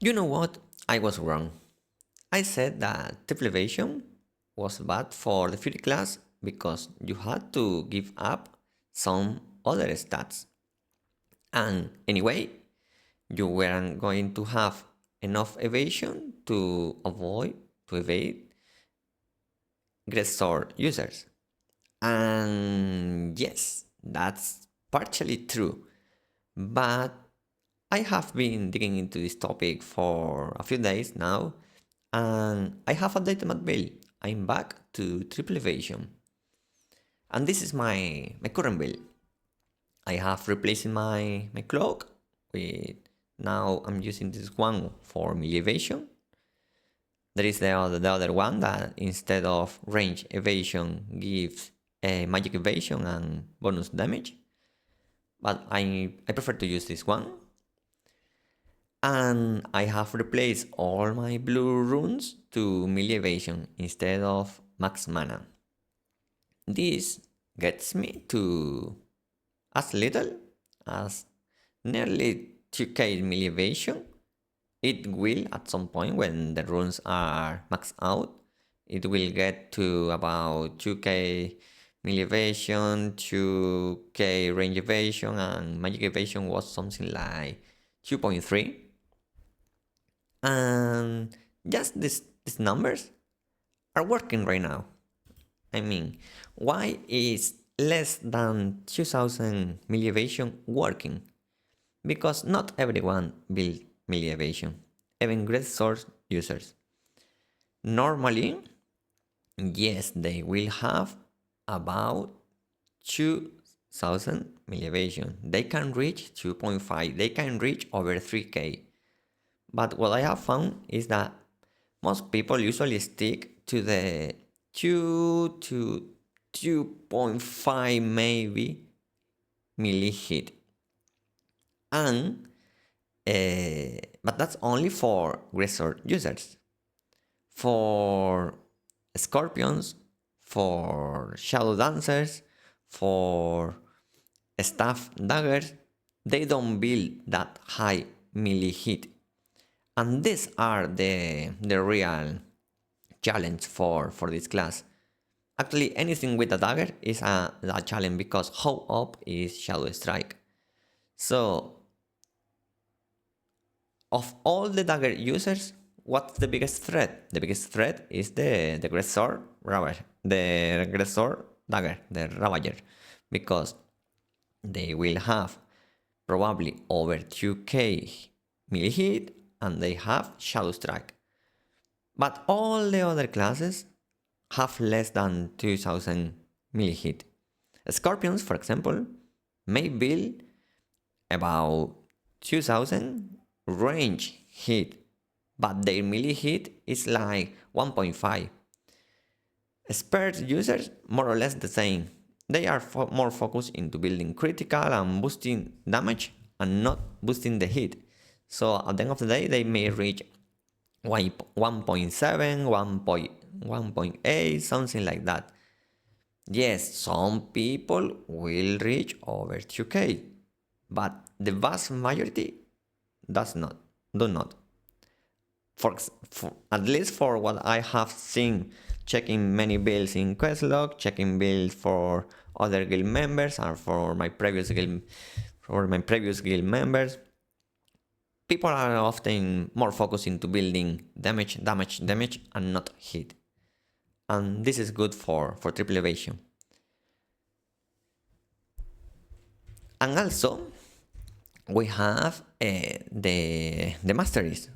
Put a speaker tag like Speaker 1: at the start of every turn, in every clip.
Speaker 1: You know what? I was wrong. I said that triple evasion was bad for the fury class because you had to give up some other stats. And anyway, you weren't going to have enough evasion to evade great sword users. And yes, that's partially true. But I have been digging into this topic for a few days now, and I have updated my build. I'm back to triple evasion. And this is my current build. I have replaced my cloak with, now I'm using this one for melee evasion. There is the other one that instead of range evasion gives a magic evasion and bonus damage. But I prefer to use this one. And I have replaced all my blue runes to melee evasion instead of max mana. This gets me to as little as nearly 2k melee evasion. It will at some point when the runes are maxed out. It will get to about 2k melee evasion, 2k range evasion, and magic evasion was something like 2.3. And just these numbers are working right now. I mean, why is less than 2000 melee evasion working? Because not everyone builds melee evasion, even great source users. Normally, yes, they will have about 2000 melee evasion. They can reach 2.5, they can reach over 3k. But what I have found is that most people usually stick to the 2 to 2.5 maybe melee hit. And but that's only for Greatsword users. For Scorpions, for Shadow Dancers, for Staff Daggers, they don't build that high melee hit. And these are the real challenge for this class. Actually, anything with a dagger is a challenge because how up is Shadow Strike. So, of all the dagger users, what's the biggest threat? The biggest threat is the Great Sword Ravager, the Great Sword Dagger, the Ravager, because they will have probably over 2k melee hit and they have Shadow Strike. But all the other classes have less than 2000 melee hit. Scorpions, for example, may build about 2000 range hit, but their melee hit is like 1.5. Spared users, more or less the same. They are more focused into building critical and boosting damage and not boosting the hit. So at the end of the day, they may reach 1.7, 1.8, something like that. Yes, some people will reach over 2k, but the vast majority do not. For at least for what I have seen, checking many builds in Questlog, checking builds for other guild members and for my previous guild members, people are often more focused into building damage, and not hit. And this is good for triple evasion. And also, we have the masteries.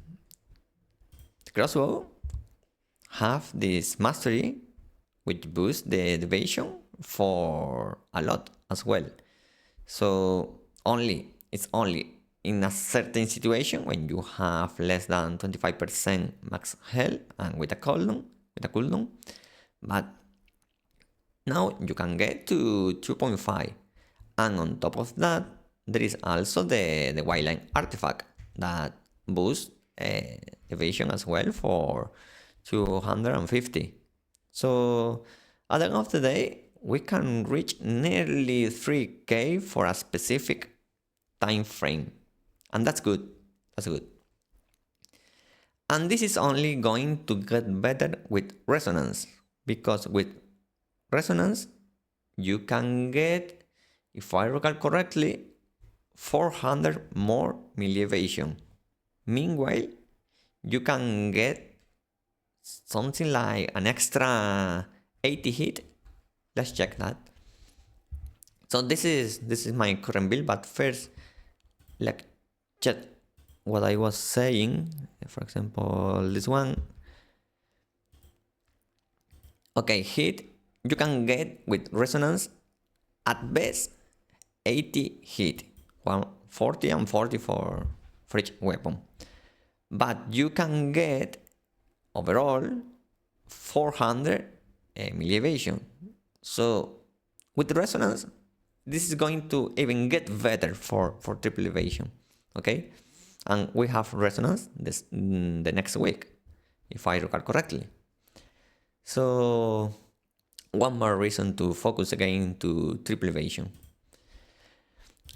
Speaker 1: The Crossbow have this mastery which boosts the evasion for a lot as well. So it's only in a certain situation when you have less than 25% max health and with a cooldown. But now you can get to 2.5. And on top of that, there is also the wildline artifact that boosts evasion as well for 250. So at the end of the day, we can reach nearly 3k for a specific time frame. And that's good. That's good. And this is only going to get better with resonance, because with resonance you can get, if I recall correctly, 400 more melee evasion. Meanwhile, you can get something like an extra 80 hit. Let's check that. So this is my current build, but first let's check what I was saying. For example, this one. Okay, hit you can get with resonance at best 80 hit, 40 and 40 for each weapon. But you can get overall 400 melee evasion. So with resonance, this is going to even get better for triple evasion. Okay, and we have resonance the next week, if I recall correctly. So one more reason to focus again to triple evasion.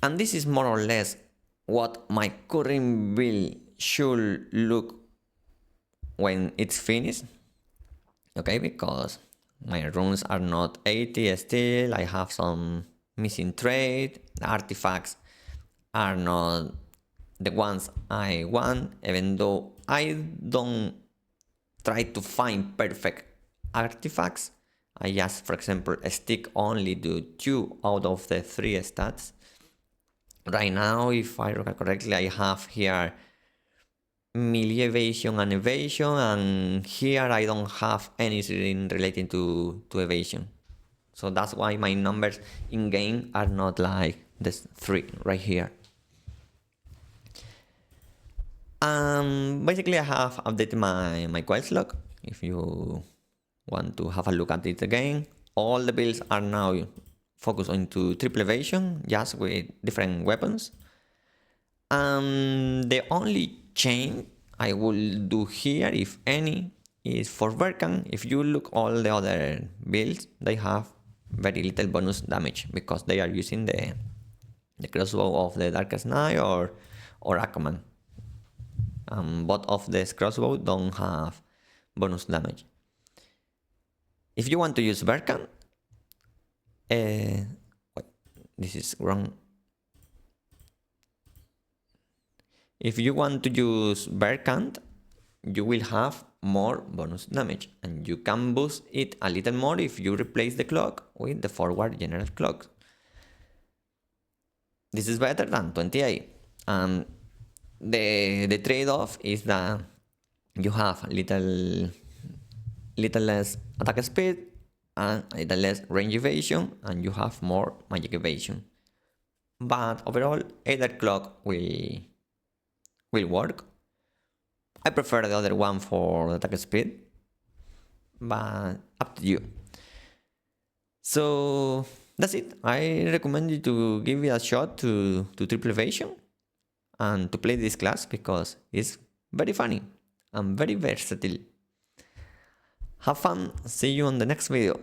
Speaker 1: And this is more or less what my current build should look when it's finished. Okay, because my runes are not 80 still, I have some missing trade, the artifacts are not the ones I want, even though I don't try to find perfect artifacts. I just, for example, stick only to 2 out of the 3 stats. Right now, if I recall correctly, I have here melee evasion and evasion, and here I don't have anything relating to evasion. So that's why my numbers in game are not like this 3 right here. Basically I have updated my quest log. If you want to have a look at it again, all the builds are now focused into triple evasion, just with different weapons. The only change I will do here, if any, is for Verkan. If you look all the other builds, they have very little bonus damage because they are using the crossbow of the Darkest Night or Aquaman. Both of the crossbow don't have bonus damage. If you want to use Verkan, this is wrong. If you want to use Verkan, you will have more bonus damage, and you can boost it a little more if you replace the clock with the forward general clock. This is better than 28. The trade-off is that you have little less attack speed and a little less range evasion, and you have more magic evasion. But overall, either clock will work. I prefer the other one for attack speed, but up to you. So that's it. I recommend you to give it a shot to triple evasion and to play this class because it's very funny and very versatile. Have fun. See you on the next video.